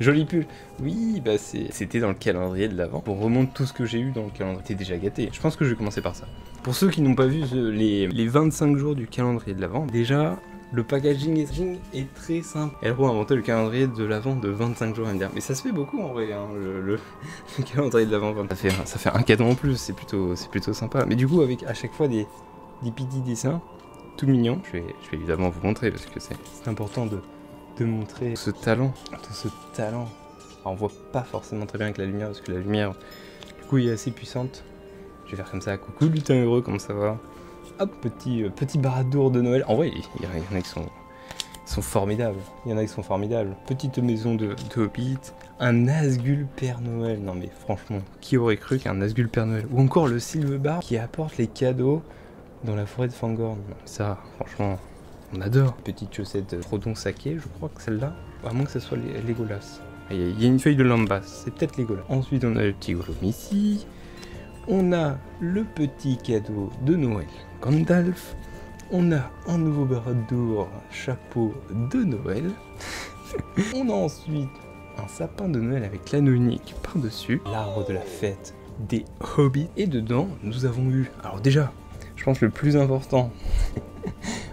Joli pull. Oui, bah c'était dans le calendrier de l'avant. On remonte tout ce que j'ai eu dans le calendrier. T'es déjà gâté. Je pense que je vais commencer par ça. Pour ceux qui n'ont pas vu les 25 jours du calendrier de l'avant, déjà, le packaging est très simple. Elro a inventé le calendrier de l'avant de 25 jours, à me dire. Mais ça se fait beaucoup en vrai, hein, le calendrier de l'avant. Ça fait un cadeau en plus, c'est plutôt sympa. Mais du coup, avec à chaque fois des petits dessins, tout mignons. Je vais évidemment vous montrer parce que c'est important de montrer ce talent. Alors, on voit pas forcément très bien avec la lumière parce que la lumière, du coup, est assez puissante. Je vais faire comme ça. Coucou lutin heureux, comment ça va? Hop, petit baradour de Noël. En vrai, il y en a qui sont formidables. Il y en a qui sont formidables. Petite maison de Hobbit. Un Nazgûl Père Noël. Non mais franchement, qui aurait cru qu'un Nazgûl Père Noël? Ou encore le Silverbar qui apporte les cadeaux dans la forêt de Fangorn. Ça, franchement, on adore. Petite chaussette Frodon Saké, je crois que celle-là. À moins que ce soit Legolas. Il y a une feuille de Lambas, c'est peut-être Legolas. Ensuite, on a le petit Gollum ici. On a le petit cadeau de Noël, Gandalf. On a un nouveau baradour, chapeau de Noël. On a ensuite un sapin de Noël avec l'anneau unique par-dessus. L'arbre de la fête des Hobbits. Et dedans, nous avons eu... Alors déjà, je pense le plus important...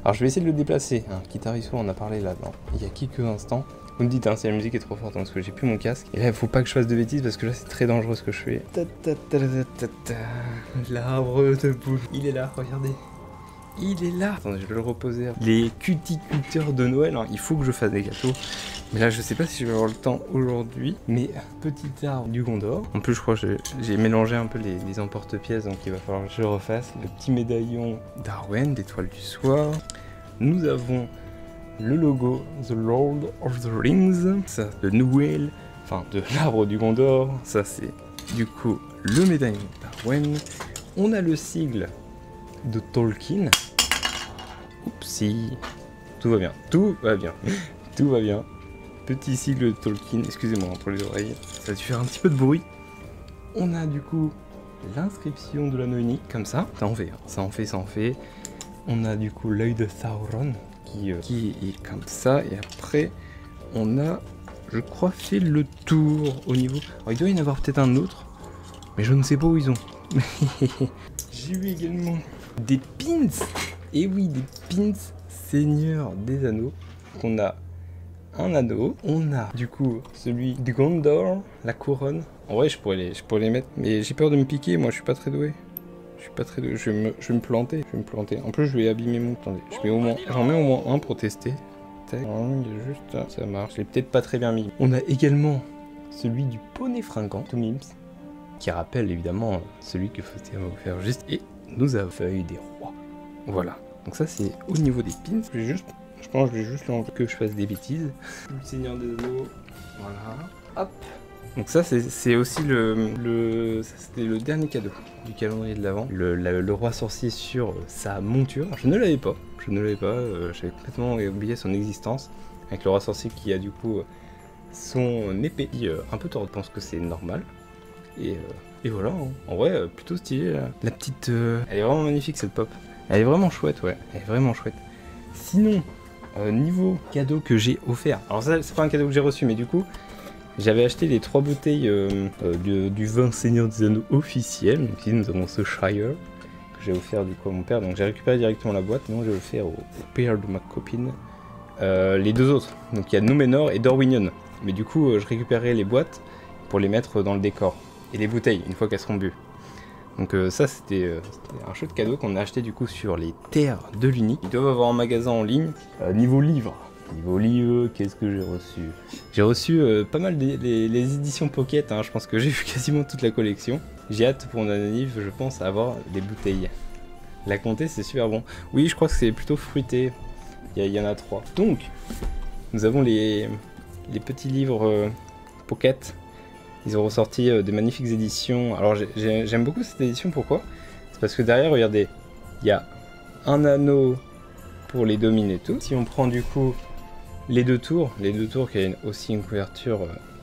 Alors je vais essayer de le déplacer. Kitariso en a parlé là, il y a quelques instants. Vous me dites si la musique est trop forte parce que j'ai plus mon casque. Et là il faut pas que je fasse de bêtises parce que là c'est très dangereux ce que je fais. L'arbre de boule. Il est là, regardez. Il est là. Attendez, je vais le reposer. Les cuticulteurs de Noël, il faut que je fasse des gâteaux. Mais là je sais pas si je vais avoir le temps aujourd'hui. Mais petit arbre du Gondor. En plus je crois que j'ai mélangé un peu les emporte-pièces, donc il va falloir que je le refasse. Le petit médaillon d'Arwen, d'étoiles du soir. Nous avons le logo The Lord of the Rings, ça de Noël, enfin de l'arbre du Gondor, ça c'est du coup le médaillon d'Arwen. On a le sigle de Tolkien. Oupsie, tout va bien, tout va bien, tout va bien. Petit sigle de Tolkien, excusez-moi entre les oreilles, ça a dû faire un petit peu de bruit. On a du coup l'inscription de l'anneau unique, comme ça, ça en fait, ça en fait. On a du coup l'œil de Sauron qui est comme ça, et après on a, je crois, fait le tour au niveau... Alors il doit y en avoir peut-être un autre, mais je ne sais pas où ils ont. J'ai eu également des pins, et oui, des pins Seigneur des Anneaux. On a un anneau, on a du coup celui de Gondor, la couronne. En vrai je pourrais les mettre, mais j'ai peur de me piquer, moi je suis pas très doué. Je vais me planter, En plus, je vais abîmer mon... Attendez, j'en mets au moins un pour tester. Tac. Il y a juste... Ça marche. Je l'ai peut-être pas très bien mis. On a également celui du poney fringant, tout mims, qui rappelle évidemment celui que Faustin m'a offert juste. Et nous avons feuille des rois. Voilà. Donc ça, c'est au niveau des pins. Je pense que je vais juste l'enlever que je fasse des bêtises. Le Seigneur des Anneaux. Voilà. Hop. Donc ça c'est aussi c'était le dernier cadeau du calendrier de l'Avent. Le roi sorcier sur sa monture. Alors, je ne l'avais pas, j'avais complètement oublié son existence. Avec le roi sorcier qui a du coup son épée un peu tordue. Je pense que c'est normal. Et voilà, en vrai plutôt stylé là. La petite... Elle est vraiment magnifique cette pop. Elle est vraiment chouette, ouais, elle est vraiment chouette. Sinon, niveau cadeau que j'ai offert. Alors ça c'est pas un cadeau que j'ai reçu, mais du coup... J'avais acheté les 3 bouteilles du vin Seigneur des Anneaux officiel. Donc ici nous avons ce Shire que j'ai offert du coup à mon père. Donc j'ai récupéré directement la boîte. Non, j'ai offert au père de ma copine les deux autres. Donc il y a Númenor et Dorwinion. Mais du coup je récupérerai les boîtes pour les mettre dans le décor. Et les bouteilles une fois qu'elles seront bues. Donc ça c'était un chouette cadeau qu'on a acheté du coup sur les terres de l'Unique. Ils doivent avoir un magasin en ligne. Niveau livre. Niveau livre, qu'est-ce que j'ai reçu? J'ai reçu pas mal les éditions Pocket, je pense que j'ai vu quasiment toute la collection. J'ai hâte pour mon anniv, je pense, à avoir des bouteilles. La comté, c'est super bon. Oui, je crois que c'est plutôt fruité. Il y en a 3. Donc, nous avons les petits livres Pocket. Ils ont ressorti des magnifiques éditions. Alors, j'aime beaucoup cette édition, pourquoi? C'est parce que derrière, regardez, il y a un anneau pour les dominer tout. Si on prend du coup... les deux tours qui a aussi une couverture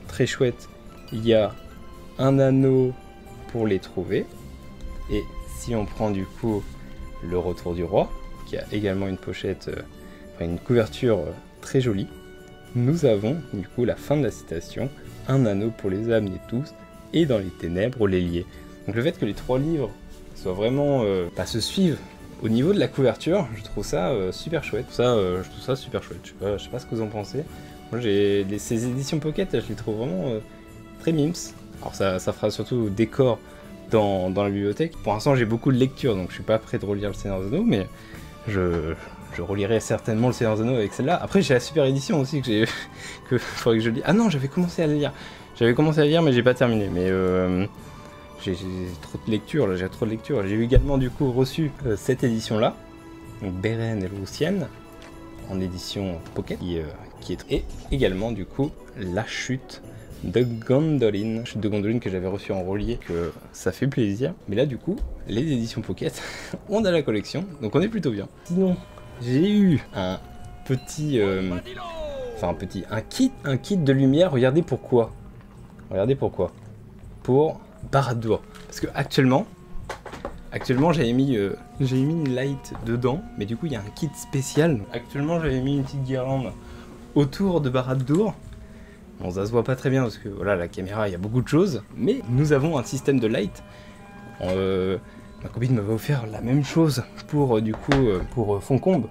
très chouette, il y a un anneau pour les trouver. Et si on prend du coup le retour du roi, qui a également une pochette, enfin une couverture très jolie, nous avons du coup la fin de la citation, un anneau pour les amener tous, et dans les ténèbres les lier. Donc le fait que les 3 livres soient vraiment se suivent au niveau de la couverture, je trouve ça super chouette. Je trouve ça super chouette. Je sais pas ce que vous en pensez. Moi ces éditions Pocket, je les trouve vraiment très mimes. Alors ça fera surtout décor dans la bibliothèque. Pour l'instant j'ai beaucoup de lectures, donc je suis pas prêt de relire le Seigneur des Anneaux, mais je relirai certainement le Seigneur des Anneaux avec celle-là. Après j'ai la super édition aussi que faudrait que je lis. Ah non, j'avais commencé à la lire. Mais j'ai pas terminé. Mais j'ai trop de lectures là, j'ai trop de lectures. J'ai également du coup reçu cette édition-là, donc Beren et Luthien, en édition Pocket, qui est et également du coup la chute de Gondolin. Chute de Gondolin que j'avais reçue en relié, que ça fait plaisir. Mais là du coup, les éditions Pocket, on a la collection, donc on est plutôt bien. Sinon, j'ai eu un petit, un kit de lumière. Regardez pourquoi. Pour Barad-dûr. Parce que actuellement j'avais mis une light dedans, mais du coup il y a un kit spécial. Actuellement j'avais mis une petite guirlande autour de Barad-dûr. Bon, ça se voit pas très bien parce que voilà, la caméra, il y a beaucoup de choses, mais nous avons un système de light. Ma copine m'avait offert la même chose pour pour Foncombe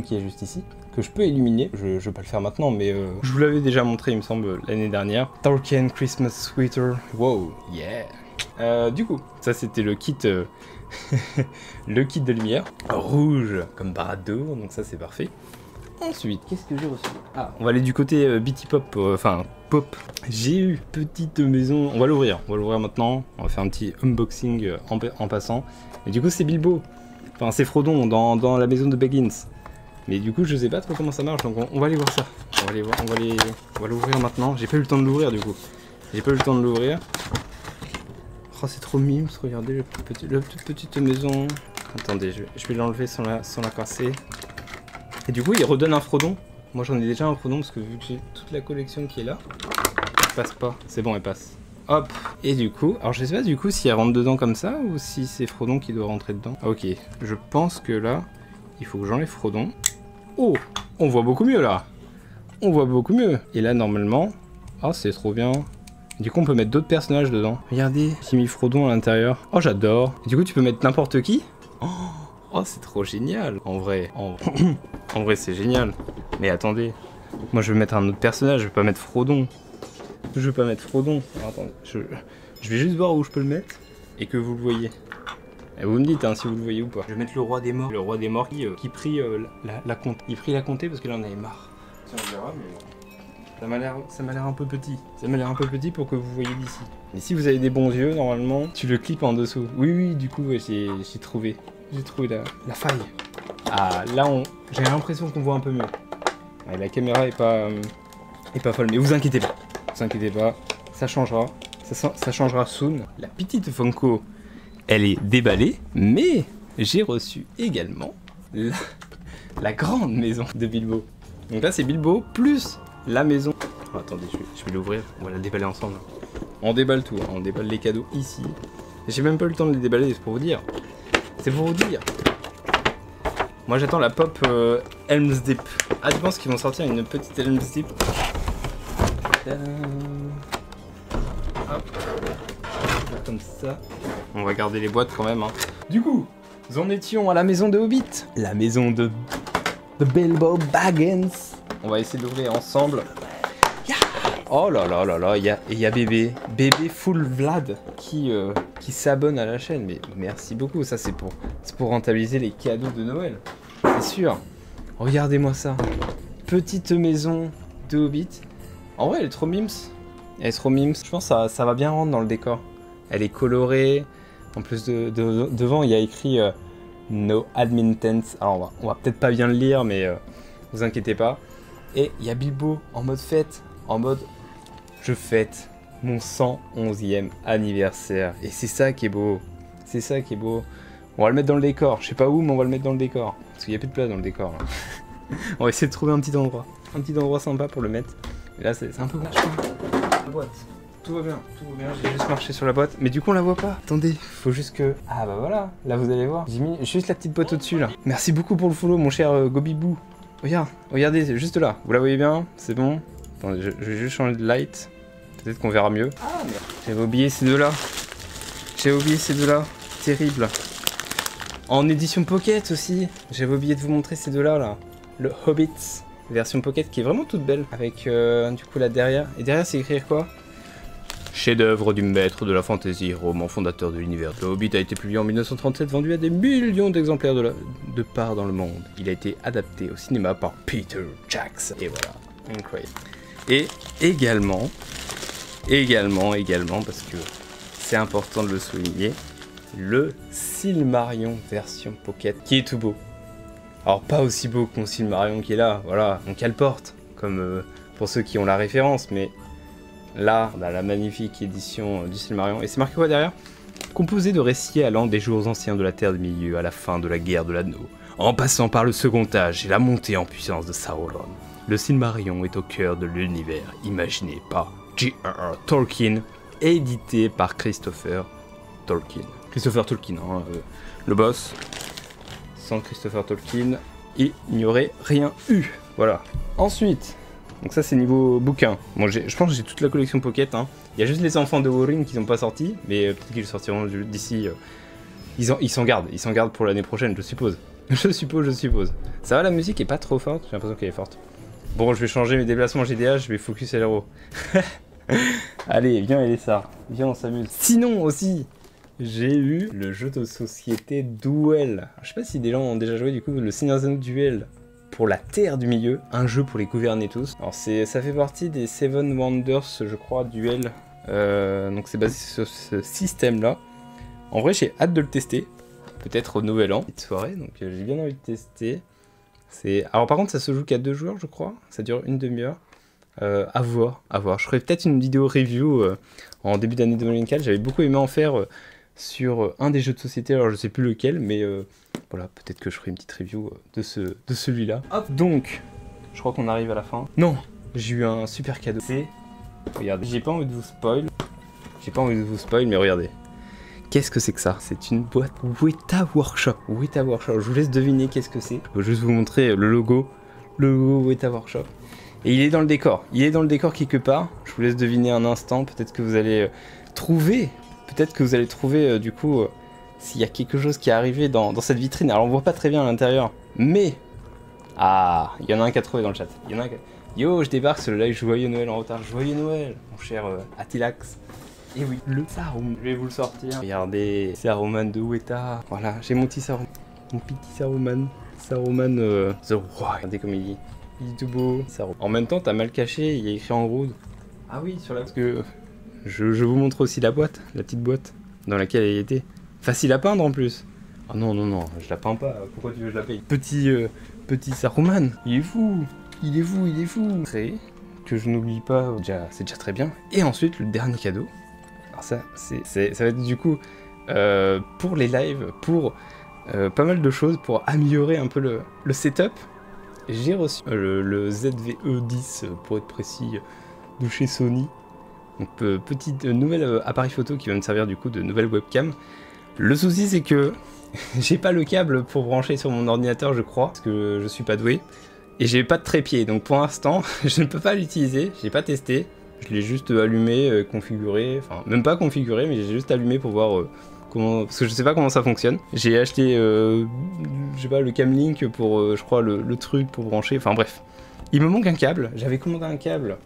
qui est juste ici, que je peux illuminer. Je vais pas le faire maintenant, mais je vous l'avais déjà montré, il me semble, l'année dernière. Tolkien Christmas Sweater. Wow, yeah. Du coup, ça c'était le kit, le kit de lumière rouge comme Barad-dûr, donc ça c'est parfait. Ensuite, qu'est-ce que j'ai reçu? Ah, on va aller du côté BT Pop, Pop. J'ai eu petite maison, on va l'ouvrir maintenant, on va faire un petit unboxing en passant. Et du coup c'est Bilbo, enfin c'est Frodon dans la maison de Baggins. Mais du coup je sais pas trop comment ça marche, donc on va aller voir ça. On va l'ouvrir maintenant, j'ai pas eu le temps de l'ouvrir du coup. Oh c'est trop mimes, regardez la toute petite maison. Attendez, je vais l'enlever sans la casser. Et du coup il redonne un Frodon. Moi j'en ai déjà un Frodon parce que vu que j'ai toute la collection qui est là, elle passe pas. C'est bon, elle passe. Hop. Et du coup, alors je sais pas du coup si elle rentre dedans comme ça ou si c'est Frodon qui doit rentrer dedans. Ok, je pense que là, il faut que j'enlève Frodon. Oh, on voit beaucoup mieux là. Et là normalement, oh c'est trop bien. Du coup on peut mettre d'autres personnages dedans. Regardez, j'ai mis Frodon à l'intérieur. Oh j'adore. Du coup tu peux mettre n'importe qui. Oh c'est trop génial. En vrai c'est génial. Mais attendez, moi je vais mettre un autre personnage, je vais pas mettre Frodon. Alors, attendez, je vais juste voir où je peux le mettre et que vous le voyez. Et vous me dites si vous le voyez ou pas. Je vais mettre le roi des morts. Le roi des morts qui prit la comté. Il prit la comté parce qu'il en avait marre. Tiens, on verra, mais ça m'a l'air un peu petit. Pour que vous voyez d'ici. Mais si vous avez des bons yeux, normalement, tu le clips en dessous. Oui, du coup, ouais, j'ai trouvé la faille. Ah, là, j'ai l'impression qu'on voit un peu mieux. Ouais, la caméra est pas folle, mais vous inquiétez pas, ça changera, ça changera soon. La petite Funko, elle est déballée, mais j'ai reçu également la grande maison de Bilbo. Donc là c'est Bilbo plus la maison. Oh, attendez, je vais l'ouvrir, on va la déballer ensemble. On déballe tout, on déballe les cadeaux ici. J'ai même pas eu le temps de les déballer, c'est pour vous dire. Moi j'attends la pop Helm's Deep. Ah, tu penses qu'ils vont sortir une petite Helm's Deep? Hop. Comme ça. On va garder les boîtes quand même. Du coup, nous en étions à la maison de Hobbit. La maison de Bilbo Baggins. On va essayer d'ouvrir ensemble. Oh là là là là, il y a bébé Full Vlad qui s'abonne à la chaîne. Mais merci beaucoup, ça c'est pour rentabiliser les cadeaux de Noël. C'est sûr. Regardez-moi ça. Petite maison de Hobbit. En vrai, elle est trop mimes. Je pense que ça va bien rentrer dans le décor. Elle est colorée. En plus, devant, il y a écrit No Admin Tent. Alors, on va peut-être pas bien le lire, mais vous inquiétez pas. Et il y a Bilbo en mode fête. En mode, je fête mon 111e anniversaire. Et c'est ça qui est beau. On va le mettre dans le décor. Je sais pas où, mais on va le mettre dans le décor. Parce qu'il n'y a plus de place dans le décor. Là. On va essayer de trouver un petit endroit sympa pour le mettre. Et là, c'est un peu vache. La boîte. Tout va bien. J'ai juste marché sur la boîte. Mais du coup, on la voit pas. Attendez, faut juste que... Ah bah voilà. Là, vous allez voir. J'ai mis juste la petite boîte au-dessus, là. Merci beaucoup pour le follow, mon cher Gobibou. Regarde, regardez, c'est juste là. Vous la voyez bien? C'est bon? Attendez, je vais juste changer de light. Peut-être qu'on verra mieux. Ah merde. J'avais oublié ces deux-là. J'avais oublié ces deux-là. Terrible. En édition Pocket aussi. J'avais oublié de vous montrer ces deux-là, là. Le Hobbit, version Pocket, qui est vraiment toute belle. Avec, du coup, là derrière. Et derrière, c'est écrire quoi? Chef-d'œuvre du maître de la fantasy, roman fondateur de l'univers. Le Hobbit a été publié en 1937, vendu à des millions d'exemplaires de part dans le monde. Il a été adapté au cinéma par Peter Jackson. Et voilà, incroyable. Et également, parce que c'est important de le souligner, le Silmarillion version Pocket, qui est tout beau. Alors pas aussi beau que mon Silmarillion qui est là, voilà, on cale-porte, comme pour ceux qui ont la référence, mais là, on a la magnifique édition du Silmarillion. Et c'est marqué quoi derrière? Composé de récits allant des jours anciens de la Terre du Milieu à la fin de la guerre de l'Anneau, en passant par le Second Âge et la montée en puissance de Sauron. Le Silmarillion est au cœur de l'univers imaginé par J.R.R. Tolkien, édité par Christopher Tolkien. Christopher Tolkien, hein, le boss. Sans Christopher Tolkien, il n'y aurait rien eu. Voilà. Ensuite, donc ça c'est niveau bouquin. Bon, je pense que j'ai toute la collection Pocket. Hein. Il y a juste les enfants de Warring qui n'ont pas sorti, mais peut-être qu'ils sortiront d'ici. Ils s'en gardent pour l'année prochaine, je suppose. je suppose. Ça va, la musique est pas trop forte. J'ai l'impression qu'elle est forte. Bon, je vais changer mes déplacements GDA, je vais focus héros. Allez, viens Elessa, viens on s'amuse. Sinon aussi, j'ai eu le jeu de société Duel. Je sais pas si des gens ont déjà joué du coup le Seigneur des Anneaux Duel pour la Terre du Milieu, un jeu pour les gouverner tous. Alors ça fait partie des Seven Wonders, je crois, Duel. Donc c'est basé sur ce système-là. En vrai, j'ai hâte de le tester. Peut-être au Nouvel An, petite soirée, donc j'ai bien envie de tester. Alors par contre, ça se joue qu'à 2 joueurs, je crois. Ça dure une demi-heure. À voir. Je ferai peut-être une vidéo review en début d'année 2024. J'avais beaucoup aimé en faire sur un des jeux de société, alors je sais plus lequel, mais voilà, peut-être que je ferai une petite review de celui-là. Hop, donc, je crois qu'on arrive à la fin. Non, j'ai eu un super cadeau. Regardez, j'ai pas envie de vous spoil. Mais regardez. Qu'est-ce que c'est que ça? C'est une boîte Weta Workshop. Weta Workshop, je vous laisse deviner qu'est-ce que c'est. Je vais juste vous montrer le logo Weta Workshop. Et il est dans le décor. Quelque part. Je vous laisse deviner un instant. Peut-être que vous allez trouver. Du coup, s'il y a quelque chose qui est arrivé dans cette vitrine. Alors on voit pas très bien à l'intérieur. Mais... Ah, il y en a un qui a trouvé dans le chat. Yo, je débarque sur le live Joyeux Noël en retard. Joyeux Noël, mon cher Atilax. Et oui, le Saruman. Je vais vous le sortir. Regardez, Saruman de Weta. Voilà, j'ai mon petit Saruman. Mon petit Saruman. Saruman The Roi. Regardez comme il est tout beau. En même temps, t'as mal caché, il y a écrit en rouge. Ah oui, sur la... Parce que je vous montre aussi la boîte, la petite boîte dans laquelle elle était. Facile à peindre en plus. Ah non, je la peins pas. Pourquoi tu veux que je la paye? Petit Saruman. Il est fou. Très... Que je n'oublie pas, c'est déjà très bien. Et ensuite, le dernier cadeau. Alors ça va être du coup pour les lives, pour pas mal de choses, pour améliorer un peu le setup. J'ai reçu le ZV-E10 pour être précis de chez Sony. Donc petite nouvelle appareil photo qui va me servir du coup de nouvelle webcam. Le souci c'est que j'ai pas le câble pour brancher sur mon ordinateur, je crois, parce que je suis pas doué. Et j'ai pas de trépied, donc pour l'instant je ne peux pas l'utiliser, j'ai pas testé. Je l'ai juste allumé, configuré, enfin même pas configuré, mais j'ai juste allumé pour voir comment, parce que je sais pas comment ça fonctionne. J'ai acheté, je sais pas, le Camlink pour, je crois, le truc pour brancher, enfin bref. Il me manque un câble, j'avais commandé un câble,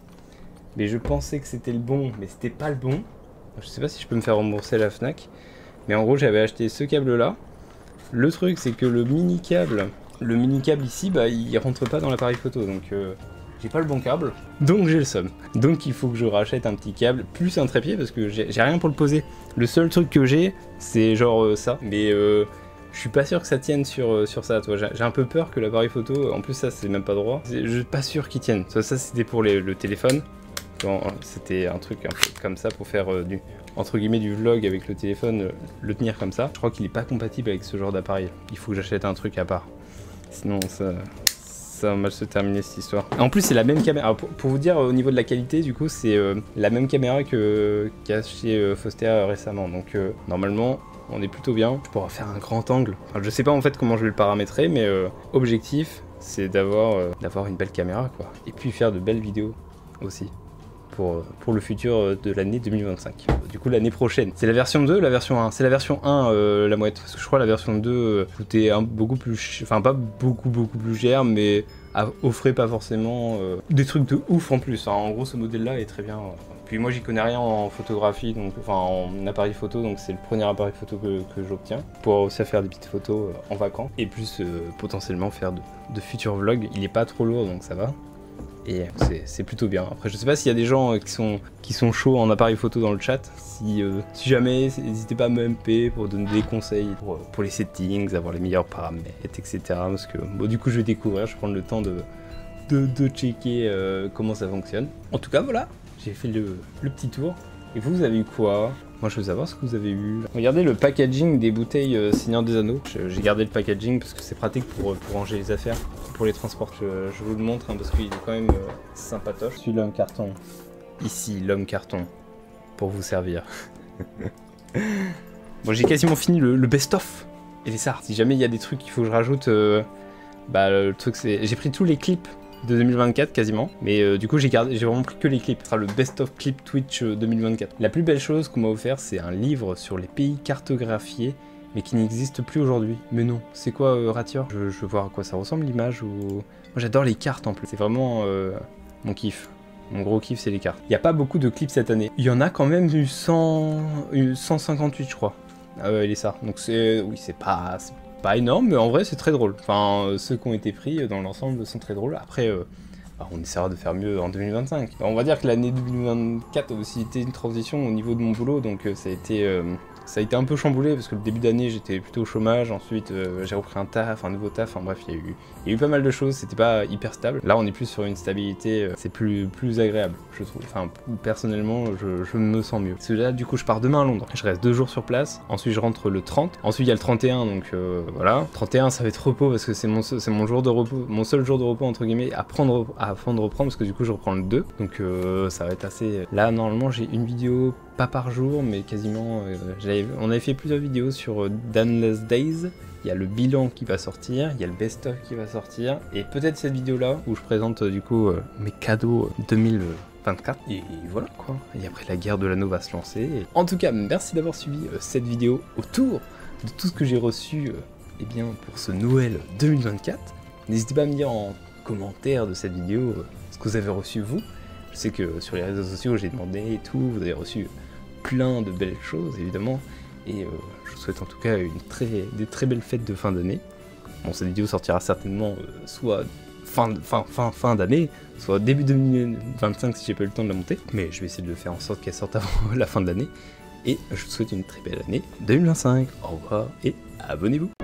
mais je pensais que c'était le bon, mais c'était pas le bon. Je sais pas si je peux me faire rembourser à la Fnac, mais en gros j'avais acheté ce câble là. Le truc c'est que le mini câble ici, bah il rentre pas dans l'appareil photo, donc j'ai pas le bon câble, donc j'ai le somme. Donc il faut que je rachète un petit câble, plus un trépied, parce que j'ai rien pour le poser. Le seul truc que j'ai, c'est genre ça, mais je suis pas sûr que ça tienne sur ça, toi. J'ai un peu peur que l'appareil photo, en plus ça c'est même pas droit, je suis pas sûr qu'il tienne. Ça c'était pour le téléphone, c'était un truc un peu comme ça pour faire entre guillemets du vlog avec le téléphone, le tenir comme ça. Je crois qu'il est pas compatible avec ce genre d'appareil, il faut que j'achète un truc à part. Sinon ça va mal se terminer cette histoire. En plus c'est la même caméra. Alors, pour vous dire au niveau de la qualité, du coup c'est la même caméra qu'a chez Fostea récemment. Donc normalement on est plutôt bien. Je pourrais faire un grand angle. Enfin, je sais pas en fait comment je vais le paramétrer, mais objectif c'est d'avoir une belle caméra, quoi. Et puis faire de belles vidéos aussi. Pour le futur de l'année 2025. Du coup, l'année prochaine. C'est la version 2, la version 1. C'est la version 1, la mouette. Parce que je crois la version 2 coûtait beaucoup plus... Enfin, pas beaucoup plus cher, mais offrait pas forcément des trucs de ouf en plus. Hein. En gros, ce modèle-là est très bien. Puis moi, j'y connais rien en photographie, donc, enfin en appareil photo, donc c'est le premier appareil photo que j'obtiens. Pour aussi faire des petites photos en vacances. Et plus potentiellement faire de futurs vlogs. Il est pas trop lourd, donc ça va. Et c'est plutôt bien. Après, je sais pas s'il y a des gens qui sont chauds en appareil photo dans le chat. Si jamais, n'hésitez pas à me MP pour donner des conseils pour les settings, avoir les meilleurs paramètres, etc. Parce que bon, du coup, je vais découvrir, je vais prendre le temps de checker comment ça fonctionne. En tout cas, voilà, j'ai fait le petit tour. Et vous avez eu quoi? Moi, je veux savoir ce que vous avez eu. Regardez le packaging des bouteilles Seigneur des Anneaux. J'ai gardé le packaging parce que c'est pratique pour ranger les affaires, pour les transports. Je vous le montre hein, parce qu'il est quand même sympatoche. Je suis l'homme carton. Ici, l'homme carton. Pour vous servir. Bon, j'ai quasiment fini le best-of. Et les SAR. Si jamais il y a des trucs qu'il faut que je rajoute, le truc c'est... J'ai pris tous les clips de 2024 quasiment, mais du coup j'ai vraiment pris que les clips. Ce sera le best of clip Twitch 2024. La plus belle chose qu'on m'a offert, c'est un livre sur les pays cartographiés, mais qui n'existe plus aujourd'hui. Mais non, c'est quoi Ratior? Je veux voir à quoi ça ressemble l'image. Moi j'adore les cartes en plus, c'est vraiment mon kiff. Mon gros kiff c'est les cartes. Il n'y a pas beaucoup de clips cette année. Il y en a quand même eu 158 je crois. Ah ouais, les SAR. Donc oui, c'est pas énorme, mais en vrai c'est très drôle. Enfin, ceux qui ont été pris dans l'ensemble sont très drôles. Après, on essaiera de faire mieux en 2025. On va dire que l'année 2024 a aussi été une transition au niveau de mon boulot, donc ça a été un peu chamboulé parce que le début d'année j'étais plutôt au chômage, ensuite j'ai repris un nouveau taf, enfin bref, il y a eu pas mal de choses, c'était pas hyper stable. Là on est plus sur une stabilité, c'est plus agréable, je trouve. Enfin, personnellement, je me sens mieux. Parce que là, du coup, je pars demain à Londres. Je reste 2 jours sur place, ensuite je rentre le 30, ensuite il y a le 31, donc voilà. 31, ça va être repos parce que c'est mon jour de repos, mon seul jour de repos entre guillemets, avant de reprendre, parce que du coup je reprends le 2, donc ça va être assez... Là, normalement, j'ai une vidéo pas par jour, mais quasiment... on avait fait plusieurs vidéos sur Danless Days. Il y a le bilan qui va sortir, il y a le best-of qui va sortir, et peut-être cette vidéo-là, où je présente du coup mes cadeaux 2024. Et voilà quoi. Et après, la guerre de l'anneau va se lancer. Et... En tout cas, merci d'avoir suivi cette vidéo autour de tout ce que j'ai reçu eh bien, pour ce Noël 2024. N'hésitez pas à me dire en commentaire de cette vidéo ce que vous avez reçu vous. Je sais que sur les réseaux sociaux, j'ai demandé et tout, vous avez reçu plein de belles choses évidemment, et je vous souhaite en tout cas des très belles fêtes de fin d'année. Bon, cette vidéo sortira certainement soit fin d'année, soit début 2025 si j'ai pas eu le temps de la monter, mais je vais essayer de le faire en sorte qu'elle sorte avant la fin de l'année, et je vous souhaite une très belle année 2025. Au revoir et abonnez-vous.